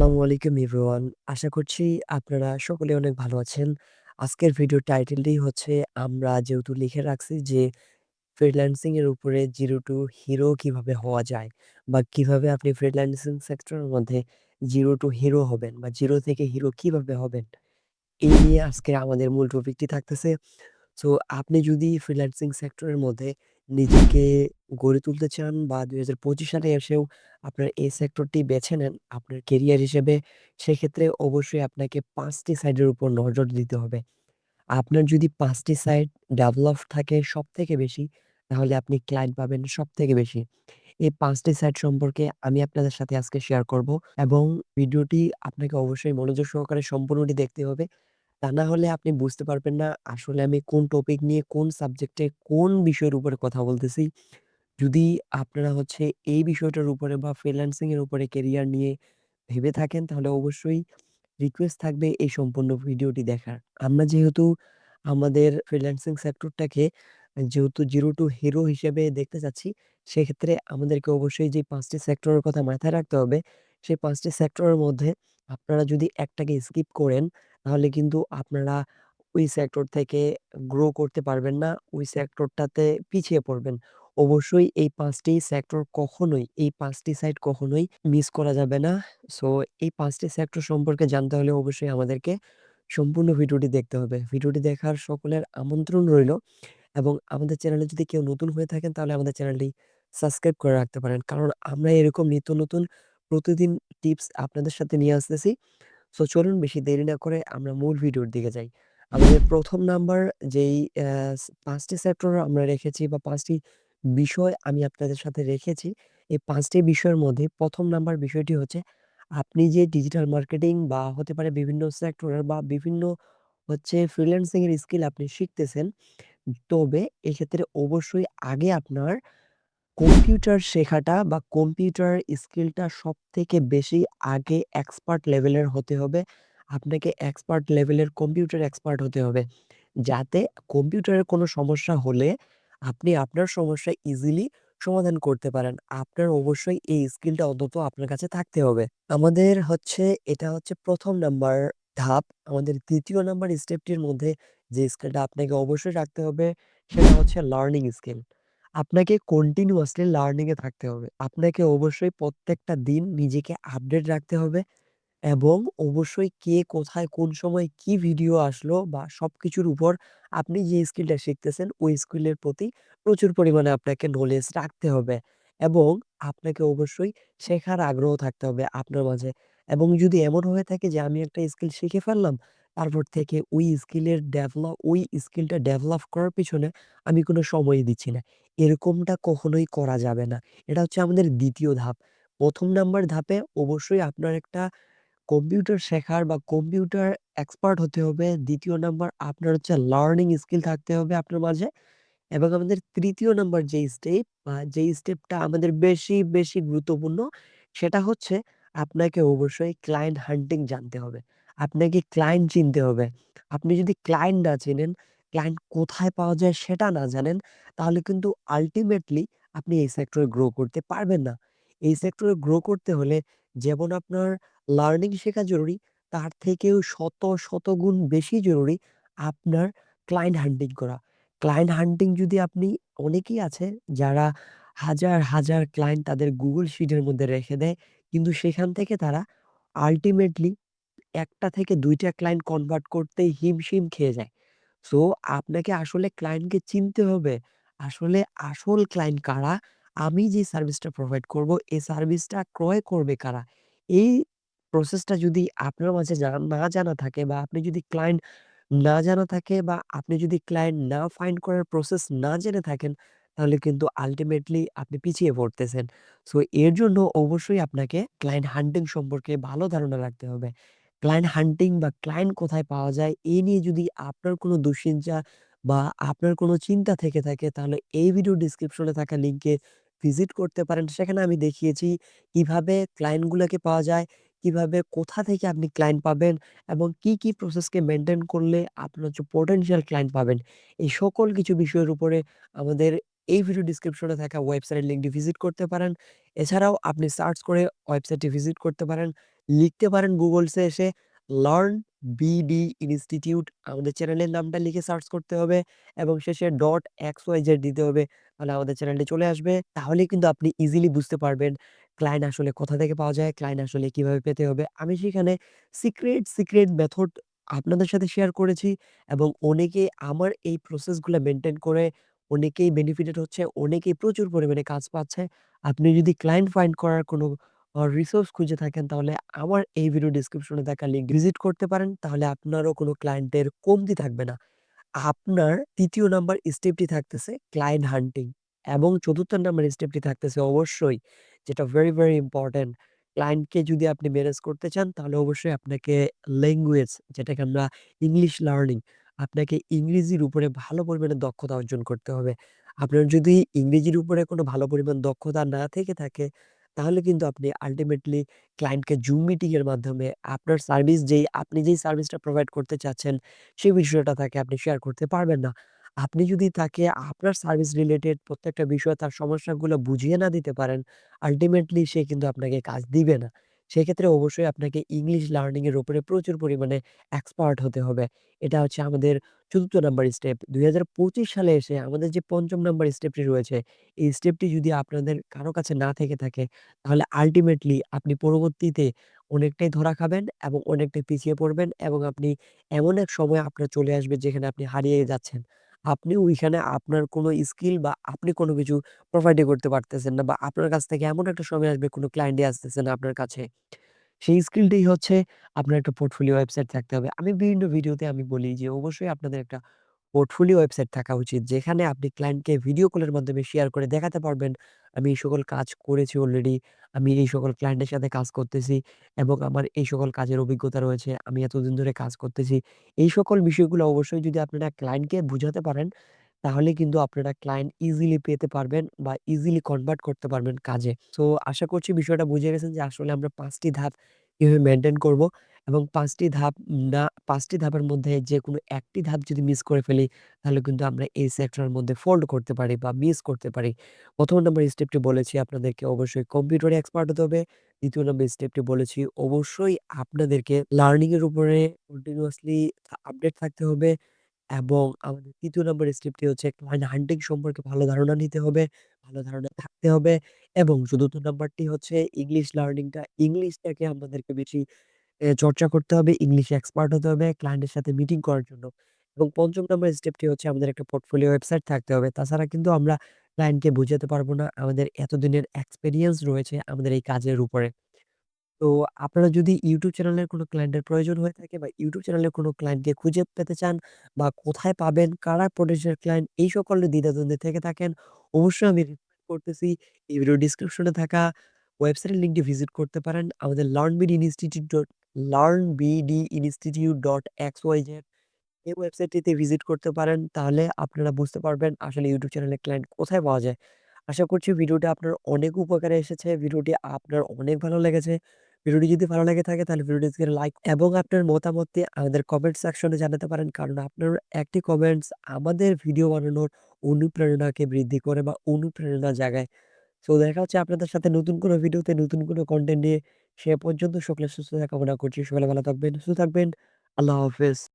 আসসালামু আলাইকুম এভরিওয়ান। আশা করছি আপনারা সকলে অনেক ভালো আছেন। আজকের ভিডিও টাইটেলটি হচ্ছে আমরা যেহেতু লিখে রাখছি যে ফ্রিল্যান্সিং এর উপরে জিরো টু হিরো কিভাবে হওয়া যায় বা কিভাবে আপনি ফ্রিল্যান্সিং সেক্টরের মধ্যে জিরো টু হিরো হবেন বা জিরো থেকে হিরো কিভাবে হবেন? এই নিয়ে আজকে আমাদের মূল টপিকটি থাকতেছে। সো আপনি যদি ফ্রিল্যান্সিং সেক্টরের মধ্যে নিজেকে গড়ে তুলতে চান বা ২০২৫ সালে এসেও আপনার এই সেক্টরটি বেছে নেন আপনার কেরিয়ার হিসেবে, সেক্ষেত্রে অবশ্যই আপনাকে ৫ টি সাইডের উপর নজর দিতে হবে। আপনার যদি ৫ টি সাইট ডেভেলপ থাকে সবথেকে বেশি, তাহলে আপনি ক্লায়েন্ট পাবেন সবথেকে বেশি। এই ৫ টি সাইট সম্পর্কে আমি আপনাদের সাথে আজকে শেয়ার করব এবং ভিডিওটি আপনাকে অবশ্যই মনোযোগ সহকারে সম্পূর্ণটি দেখতে হবে। তা না হলে আপনি বুঝতে পারবেন না আসলে আমি কোন টপিক নিয়ে, কোন সাবজেক্টে, কোন বিষয়ের উপরে কথা বলতেছি। যদি আপনারা হচ্ছে এই বিষয়টার উপরে বা ফ্রিল্যান্সিং এর উপরে কেরিয়ার নিয়ে ভেবে থাকেন, তাহলে অবশ্যই রিকোয়েস্ট থাকবে এই সম্পূর্ণ ভিডিওটি দেখার। আমরা যেহেতু আমাদের ফ্রিল্যান্সিং সেক্টরটাকে যেহেতু জিরো টু হিরো হিসেবে দেখতে চাচ্ছি, সেক্ষেত্রে আমাদেরকে অবশ্যই যে ৫ টি সেক্টরের কথা মাথায় রাখতে হবে, সেই ৫ টি সেক্টরের মধ্যে আপনারা যদি একটাকে স্কিপ করেন, তাহলে কিন্তু আপনারা ওই সেক্টর থেকে গ্রো করতে পারবেন না। ওই সেক্টরটাতে পিছিয়ে পড়বেন। অবশ্যই এই ৫ টি সেক্টর কখনোই, এই ৫ টি সাইট কখনোই মিস করা যাবে না। সো এই ৫ টি সেক্টর সম্পর্কে জানতে হলে অবশ্যই আমাদেরকে সম্পূর্ণ ভিডিওটি দেখতে হবে। ভিডিওটি দেখার সকলের আমন্ত্রণ রইলো এবং আমাদের চ্যানেলে যদি কেউ নতুন হয়ে থাকেন, তাহলে আমাদের চ্যানেলটি সাবস্ক্রাইব করে রাখতে পারেন। কারণ আমরা এরকম নিত্য নতুন প্রতিদিন টিপস আপনাদের সাথে নিয়ে আসতেছি। সো চলুন বেশি দেরি না করে আমরা মূল ভিডিওর দিকে যাই। আমাদের ১ম নাম্বার যেই ৫ টি সেক্টর আমরা রেখেছি বা ৫ টি বিষয় আমি আপনাদের সাথে রেখেছি। এই ৫ টি বিষয়ের মধ্যে ১ম নাম্বার বিষয়টি হচ্ছে আপনি যে ডিজিটাল মার্কেটিং বা হতে পারে বিভিন্ন সেক্টরের বা বিভিন্ন হচ্ছে ফ্রিল্যান্সিং এর স্কিল আপনি শিখতেছেন। তবে এক্ষেত্রে অবশ্যই আগে আপনার কম্পিউটার শেখাটা বা কম্পিউটার স্কিলটা সবথেকে বেশি আগে এক্সপার্ট লেভেলের হতে হবে। আপনাকে এক্সপার্ট লেভেলের কম্পিউটার এক্সপার্ট হতে হবে। যাতে কম্পিউটারের কোনো সমস্যা হলে আপনি আপনার সমস্যা ইজিলি সমাধান করতে পারেন। আপনার অবশ্যই এই স্কিলটা অন্তত আপনার কাছে থাকতে হবে। আমাদের হচ্ছে এটা হচ্ছে ১ম নাম্বার ধাপ। আমাদের ২য় নাম্বার স্টেপটির মধ্যে যে স্কিলটা আপনাকে অবশ্যই রাখতে হবে সেটা হচ্ছে লার্নিং স্কিল। আপনাকে কন্টিনিউয়াসলি লার্নিং এ থাকতে হবে। আপনাকে অবশ্যই প্রত্যেকটা দিন নিজেকে আপডেট রাখতে হবে এবং অবশ্যই কে কোথায় কোন সময় কি ভিডিও আসলো বা সবকিছুর উপর আপনি যে স্কিলটা শিখতেছেন ওই স্কিলের প্রতি প্রচুর পরিমাণে আপনাকে নলেজ রাখতে হবে এবং আপনাকে অবশ্যই শেখার আগ্রহ থাকতে হবে আপনার মাঝে। এবং যদি এমন হয়ে থাকে যে আমি একটা স্কিল শিখে ফেললাম, তারপর থেকে ওই স্কিলটা ডেভেলপ করার পিছনে আমি কোনো সময়ই দিচ্ছি না। এরকমটা কখনোই করা যাবে না। এটা হচ্ছে আমাদের ২য় ধাপ। ১ম নাম্বার ধাপে অবশ্যই আপনার একটা কম্পিউটার শেখার বা কম্পিউটার এক্সপার্ট হতে হবে। ২য় নাম্বার আপনার হচ্ছে লার্নিং স্কিল থাকতে হবে আপনার মাঝে। এবং আমাদের ৩য় নাম্বার যেই স্টেপ বা যেই স্টেপটা আমাদের বেশি গুরুত্বপূর্ণ, সেটা হচ্ছে আপনাকে অবশ্যই ক্লায়েন্ট হান্টিং জানতে হবে। আপনাকে ক্লায়েন্ট চিনতে হবে। আপনি যদি ক্লায়েন্ট না চেনেন, ক্লায়েন্ট কোথায় পাওয়া যায় সেটা না জানেন, তাহলে কিন্তু আল্টিমেটলি আপনি এই সেক্টরে গ্রো করতে পারবেন না। এই সেক্টরে গ্রো করতে হলে যেমন আপনার লার্নিং শেখা জরুরি, তার থেকেও শত গুণ বেশি জরুরি আপনার ক্লায়েন্ট হান্টিং করা। ক্লায়েন্ট হান্টিং যদি আপনি অনেকেই আছে যারা হাজার ক্লায়েন্ট তাদের Google শিটের মধ্যে রেখে দেয়। কিন্তু সেখান থেকে তারা আল্টিমেটলি ১ টা থেকে ২ টা ক্লায়েন্ট কনভার্ট করতেই হিমশিম খেয়ে যায়। সো আপনাকে আসলে ক্লায়েন্টকে চিনতে হবে। আসলে আসল ক্লায়েন্ট কারা? আমি যে সার্ভিসটা প্রোভাইড করব, এই সার্ভিসটা ক্রয় করবে কারা? এই প্রসেসটা যদি আপনার মাঝে না জানা থাকে বা আপনি যদি ক্লায়েন্ট না জানা থাকে বা আপনি যদি ক্লায়েন্ট না ফাইন্ড করার প্রসেস না জেনে থাকেন, তাহলে কিন্তু আল্টিমেটলি আপনি পিছিয়ে পড়তেছেন। সো এর জন্য অবশ্যই আপনাকে ক্লায়েন্ট হান্টিং সম্পর্কে ভালো ধারণা রাখতে হবে। ক্লায়েন্ট হান্টিং বা ক্লায়েন্ট কোথায় পাওয়া যায়, এই নিয়ে যদি আপনার কোনো দুশ্চিন্তা বা আপনার কোনো চিন্তা থেকে থাকে, তাহলে এই ভিডিও ডেসক্রিপশনে থাকা লিঙ্কে ভিজিট করতে পারেন। সেখানে আমি দেখিয়েছি কিভাবে ক্লায়েন্ট গুলাকে পাওয়া যায়, কিভাবে কোথা থেকে আপনি ক্লায়েন্ট পাবেন এবং কি প্রসেসকে মেইনটেইন করলে আপনার হচ্ছে পটেনশিয়াল ক্লায়েন্ট পাবেন। এই সকল কিছু বিষয়ের উপরে আমাদের এই ভিডিও ডেসক্রিপশনে থাকা ওয়েবসাইটের লিঙ্কটি ভিজিট করতে পারেন। এছাড়াও আপনি সার্চ করে ওয়েবসাইটটি ভিজিট করতে পারেন। লিখতে পারেন গুগলসে এসে লার্ন বিডি ইনস্টিটিউট আমাদের চ্যানেলের নামটা লিখে সার্চ করতে হবে এবং শেষে .xyz দিতে হবে। তাহলে আমাদের চ্যানেলটি চলে আসবে। তাহলেই কিন্তু আপনি ইজিলি বুঝতে পারবেন ক্লায়েন্ট আসলে কোথা থেকে পাওয়া যায়, ক্লায়েন্ট আসলে কিভাবে পেতে হবে। আমি সেখানে সিক্রেট মেথড আপনাদের সাথে শেয়ার করেছি এবং অনেকে আমার এই প্রসেসগুলা মেইনটেইন করে অনেকেই বেনিফিটেড হচ্ছে, অনেকেই প্রচুর পরিমাণে কাজ পাচ্ছে। আপনি যদি ক্লায়েন্ট ফাইন্ড করার কোনো রিসোর্স খুঁজে থাকেন তাহলে আমার এই ভিডিও ডেসক্রিপশনে থাকা লিঙ্ক ভিজিট করতে পারেন। তাহলে আপনারও কোনো ক্লায়েন্টের কমতি থাকবে না। আপনার ৩য় নাম্বার স্টেপটি থাকতেছে ক্লায়েন্ট হান্টিং এবং ৪র্থ নাম্বার স্টেপটি থাকতেছে অবশ্যই যেটা ভেরি ইম্পোর্টেন্ট। ক্লায়েন্টকে যদি আপনি ম্যানেজ করতে চান তাহলে অবশ্যই আপনাকে ল্যাঙ্গুয়েজ যেটাকে আমরা ইংলিশ লার্নিং আপনাকে ইংরেজির উপরে ভালো পরিমাণে দক্ষতা অর্জন করতে হবে। আপনার যদি ইংরেজির উপরে কোনো ভালো পরিমাণ দক্ষতা না থেকে থাকে তাহলে কিন্তু আপনি আল্টিমেটলি ক্লায়েন্টকে জুম মিটিং এর মাধ্যমে আপনার সার্ভিস আপনি যেই সার্ভিসটা প্রোভাইড করতে চাচ্ছেন সেই বিষয়টা তাকে আপনি শেয়ার করতে পারবেন না। আপনি যদি তাকে আপনার সার্ভিস রিলেটেড প্রত্যেকটা বিষয় তার সমস্যাগুলো বুঝিয়ে না দিতে পারেন, আল্টিমেটলি সে কিন্তু আপনাকে কাজ দিবে না। সেক্ষেত্রে অবশ্যই আপনাকে ইংলিশ লার্নিং এর উপরে প্রচুর পরিমাণে এক্সপার্ট হতে হবে। এটা হচ্ছে আমাদের ৪র্থ নাম্বার স্টেপ। ২০২৫ সালে এসে আমাদের যে ৫ম নাম্বার স্টেপটি রয়েছে, এই স্টেপটি যদি আপনাদের কারো কাছে না থেকে থাকে, তাহলে আল্টিমেটলি আপনি পরবর্তীতে অনেকটাই ধরা খাবেন এবং অনেকটাই পিছিয়ে পড়বেন এবং আপনি এমন এক সময় আপনার চলে আসবে যেখানে আপনি হারিয়ে যাচ্ছেন। আপনি ওইখানে আপনার কোনো স্কিল বা আপনি কোনো কিছু প্রোভাইডই করতে পারতেছেন না বা আপনার কাছ থেকে এমন একটা সময় আসবে কোনো ক্লায়েন্টই আসতেছে না আপনার কাছে। সেই স্কিলটাই হচ্ছে আপনার একটা পোর্টফোলিও ওয়েবসাইট থাকতে হবে। আমি বিভিন্ন ভিডিওতে আমি বলি যে অবশ্যই আপনাদের একটা পোর্টফোলিও ওয়েবসাইট থাকা উচিত। যেখানে আপনি ক্লায়েন্টকে ভিডিও কলের মাধ্যমে শেয়ার করে দেখাতে পারবেন, আমি এই সকল কাজ করেছি অলরেডি। আমি এই সকল ক্লায়েন্টের সাথে কাজ করতেছি এবং আমার এই সকল কাজের অভিজ্ঞতা রয়েছে। আমি এতদিন ধরে কাজ করতেছি। এই সকল বিষয়গুলো অবশ্যই যদি আপনারা ক্লায়েন্টকে বুঝাতে পারেন, তাহলে কিন্তু আপনারা ক্লায়েন্ট ইজিলি পেতে পারবেন বা ইজিলি কনভার্ট করতে পারবেন কাজে। সো আশা করছি বিষয়টা বুঝে গেছেন যে আসলে আমরা ৫ টি ধাপ কিভাবে মেইনটেইন করব এবং ৫ টি ধাপ না ৫ টি ধাপের মধ্যে যেকোনো একটি ধাপ যদি মিস করে ফেলি, তাহলে কিন্তু আমরা এই সেক্টরের মধ্যে ফোল্ড করতে পারি বা মিস করতে পারি। ১ম নাম্বার স্টেপটি বলেছি আপনাদেরকে অবশ্যই কম্পিউটারে এক্সপার্ট হতে হবে। ২য় নাম্বার স্টেপটি বলেছি অবশ্যই আপনাদেরকে লার্নিং এর উপরে কন্টিনিউয়াসলি আপডেট থাকতে হবে। এবং আমাদের ৩য় নম্বর স্টেপটি হচ্ছে ক্লায়েন্ট হান্টিং সম্পর্কে ভালো ধারণা নিতে হবে, ভালো ধারণা থাকতে হবে এবং ৪র্থ নাম্বারটি হচ্ছে ইংলিশ লার্নিংটা। ইংলিশটাকে আমাদেরকে বেশি চর্চা করতে হবে, ইংলিশে এক্সপার্ট হতে হবে ক্লায়েন্টের সাথে মিটিং করার জন্য। এবং ৫ম নাম্বার স্টেপটি হচ্ছে আমাদের একটা পোর্টফোলিও ওয়েবসাইট থাকতে হবে। তাছাড়া কিন্তু আমরা ক্লায়েন্টকে বুঝাতে পারব না আমাদের এতদিনের এক্সপেরিয়েন্স রয়েছে আমাদের এই কাজের উপরে। তো আপনারা যদি YouTube চ্যানেলের কোনো ক্লায়েন্টের প্রয়োজন হয়ে থাকে বা YouTube চ্যানেলের কোনো ক্লায়েন্টকে খুঁজে পেতে চান বা কোথায় পাবেন, কারা পটেনশিয়াল ক্লায়েন্ট এই সকল দ্বিধাদ্বন্দ্বে থেকে থাকেন, অবশ্যই আমি রিকমেন্ড করতেছি এই ভিডিও ডেসক্রিপশনে থাকা ওয়েবসাইটের লিঙ্কটি ভিজিট করতে পারেন। আমাদের learnbdinstitute.xyz এই ওয়েবসাইটটিতে ভিজিট করতে পারেন। তাহলে আপনারা বুঝতে পারবেন আসলে YouTube চ্যানেলের ক্লায়েন্ট কোথায় পাওয়া যায়। আশা করছি ভিডিওটি আপনার অনেক উপকারে এসেছে। ভিডিওটি আপনার অনেক ভালো লেগেছে। ভিডিওটি যদি ভালো লেগে থাকে তাহলে ভিডিওটিকে লাইক এবং আপনার মতামতটি আমাদের কমেন্ট সেকশনে জানাতে পারেন। কারণ আপনার একটি কমেন্টস আমাদের ভিডিও বানানোর অনুপ্রেরণাকে বৃদ্ধি করে বা অনুপ্রেরণা জাগায়। সো দেখা হচ্ছে আপনাদের সাথে নতুন কোনো ভিডিওতে নতুন কোনো কনটেন্ট নিয়ে। সে পর্যন্ত সকলের সুস্থতা কামনা করছি। সকালে ভালো থাকবেন, সুস্থ থাকবেন। আল্লাহ হাফেজ।